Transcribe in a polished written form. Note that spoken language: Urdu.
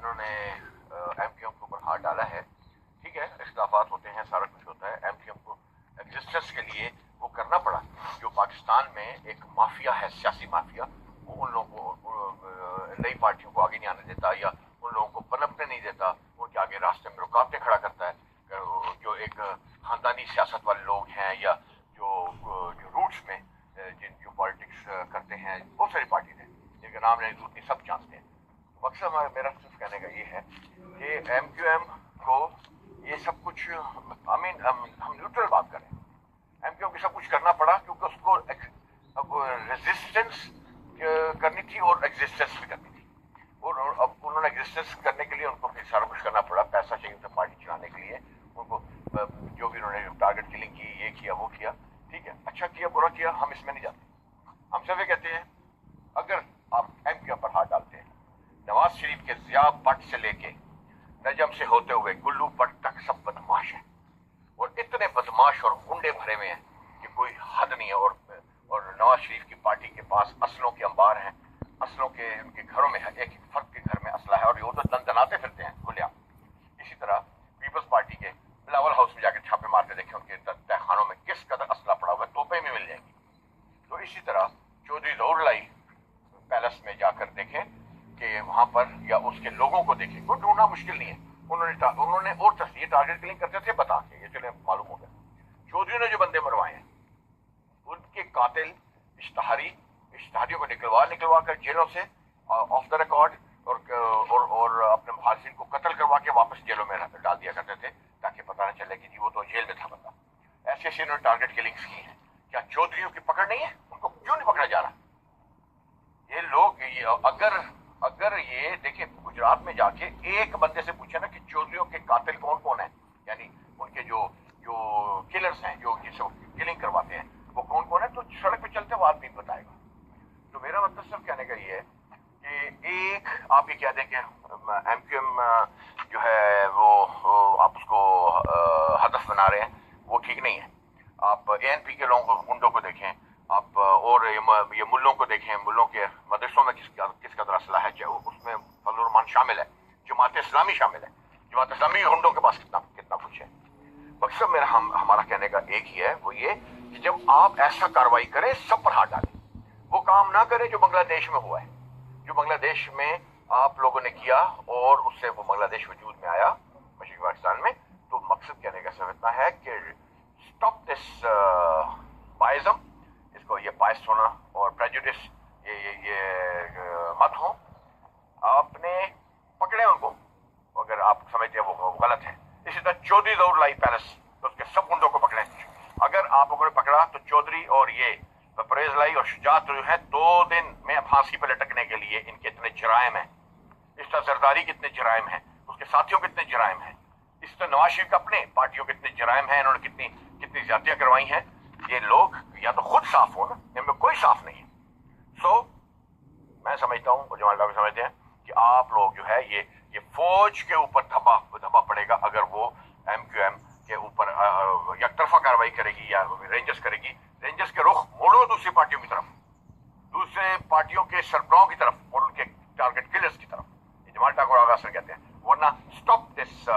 انہوں نے ایم کیو ایم کے اوپر ہاتھ ڈالا ہے. ٹھیک ہے, اختلافات ہوتے ہیں, سارا کچھ ہوتا ہے. ایم کیو ایم کو ایگزسٹنس کے لیے وہ کرنا پڑا. جو پاکستان میں ایک مافیا ہے, سیاسی مافیا, وہ ان لوگوں کو نئی پارٹیوں کو آگے نہیں آنے دیتا, یا ان لوگوں کو پنپنے نہیں دیتا, ان کے آگے راستے میں رکاوٹیں کھڑا کرتا ہے. جو ایک خاندانی سیاست والے لوگ ہیں, یا جو روٹس میں جو پالیٹکس کرتے ہیں, بہت ساری پارٹیز ہیں جن کے نام نہیں سب جانتے ہیں. مقصد میرا صرف کہنے کا یہ ہے کہ ایم کیو ایم کو یہ سب کچھ, ہم نیوٹرل بات کریں, ایم کیو ایم کو سب کچھ کرنا پڑا کیونکہ اس کو ریزسٹنس کرنی تھی اور ایگزسٹنس بھی کرنی تھی. اور اب انہوں نے ایگزسٹنس کرنے کے لیے ان کو پھر سارا کچھ کرنا پڑا. پیسہ چاہیے تھا پارٹی چلانے کے لیے, ان کو جو بھی انہوں نے ٹارگٹ کلنگ کی, یہ کیا وہ کیا. ٹھیک ہے, اچھا کیا برا کیا ہم اس میں نہیں جاتے. ہم سب یہ کہتے ہیں اگر آپ ایم کیو ایم پر ہاتھ ڈالتے ہیں, نواز شریف کے ضیاء بٹ سے لے کے نجم سے ہوتے ہوئے گلو بٹ تک سب بدماش ہیں, اور اتنے بدماش اور گنڈے بھرے ہوئے ہیں کہ کوئی حد نہیں ہے. اور نواز شریف کی پارٹی کے پاس اسلحوں کے انبار ہیں, اسلحوں کے ان کے گھروں میں ہے, ایک ایک فرد کے گھر میں اسلحہ ہے, اور یہ تو دندناتے پھرتے ہیں کھلے عام. اسی طرح پیپلز پارٹی کے بلاول ہاؤس میں جا کے چھاپے مار کے دیکھیں, ان کے تہ خانوں میں کس قدر اسلحہ پڑا ہوا ہے, توپیں بھی مل جائیں گی. تو اسی طرح چودھری ظہور لائی پیلس میں جا کر دیکھیں کہ وہاں پر, یا اس کے لوگوں کو دیکھیں, وہ ڈھونڈنا مشکل نہیں ہے. انہوں نے اور یہ ٹارگٹ کلنگ کرتے تھے بتا کے, یہ چلے معلوم ہو گیا. چودھری نے جو بندے مروائے ہیں ان کے قاتل اشتہاریوں کو نکلوا کر جیلوں سے آف دا ریکارڈ اور اپنے مخالفین کو قتل کروا کے واپس جیلوں میں ڈال دیا کرتے تھے تاکہ پتہ نہ چلے کہ جی وہ تو جیل میں تھا بندہ. ایسے ایسے انہوں نے ٹارگٹ کلنگس کی ہیں. کیا چودھریوں کی پکڑ نہیں ہے؟ ان کو کیوں نہیں پکڑا جا رہا؟ یہ لوگ اگر یہ دیکھیں, گجرات میں جا کے ایک بندے سے پوچھے نا کہ چودھریوں کے قاتل کون کون ہیں, یعنی ان کے جو کلرز ہیں, جو جسے کلنگ کرواتے ہیں, وہ کون کون ہے, تو سڑک پہ چلتے وہ آدمی بتائے گا. تو میرا مطلب صرف کہنے کا یہ ہے کہ ایک آپ یہ کہہ دیں کہ ایم کیو ایم جو ہے وہ آپ اس کو ہدف بنا رہے ہیں, وہ ٹھیک نہیں ہے. آپ اے این پی کے لوگوں کو, گنڈوں کو دیکھیں آپ, اور یہ ملوں کو دیکھیں, ملوں کے مدرسوں میں کس قدر اسلحہ ہے, اس میں فضل الرحمان شامل ہے, جماعت اسلامی شامل ہے. جماعت اسلامی گنڈوں کے پاس کتنا کچھ ہے. مقصد میرا ہمارا کہنے کا ایک ہی ہے, وہ یہ کہ جب آپ ایسا کاروائی کریں سب پر ہاتھ ڈالیں. وہ کام نہ کریں جو بنگلہ دیش میں ہوا ہے, جو بنگلہ دیش میں آپ لوگوں نے کیا اور اس سے وہ بنگلہ دیش وجود میں آیا مشرقی پاکستان میں. تو مقصد کہنے کا صرف اتنا ہے کہ اسٹاپ دس بائزم, اس کو یہ باعث ہونا اور پریجوڈس یہ مت ہو. آپ نے پکڑے ان کو اگر آپ سمجھتے ہیں وہ غلط ہے. اسی طرح چودھری ظہور لائی پیلس, تو اس کے سب گنڈوں کو پکڑے. اگر آپ لوگوں نے پکڑا تو چودھری اور یہ پرویز لائی اور شجاعت جو ہے 2 دن میں پھانسی پہ لٹکنے کے لیے ان کے اتنے جرائم ہیں. اس طرح زرداری کے اتنے جرائم ہیں, اس کے ساتھیوں کے اتنے جرائم ہیں. اس طرح نواز شریف کے اپنے پارٹیوں کے اتنے جرائم ہیں, انہوں نے کتنی زیادتیاں کروائی ہیں. یہ لوگ یا تو خود صاف ہو نا, ان میں کوئی صاف نہیں ہے. سو میں سمجھتا ہوں, اور جمال ڈاکٹر سمجھتے ہیں کہ آپ لوگ جو ہے یہ فوج کے اوپر دھبا پڑے گا اگر وہ ایم کیو ایم کے اوپر یک طرفہ کاروائی کرے گی یا رینجرز کرے گی. رینجرز کے رخ موڑو دوسری پارٹیوں کی طرف, دوسرے پارٹیوں کے سربراہوں کی طرف اور ان کے ٹارگٹ کلرز کی طرف. جمال ڈاکٹر آغاز کہتے ہیں, ورنہ اسٹاپ دس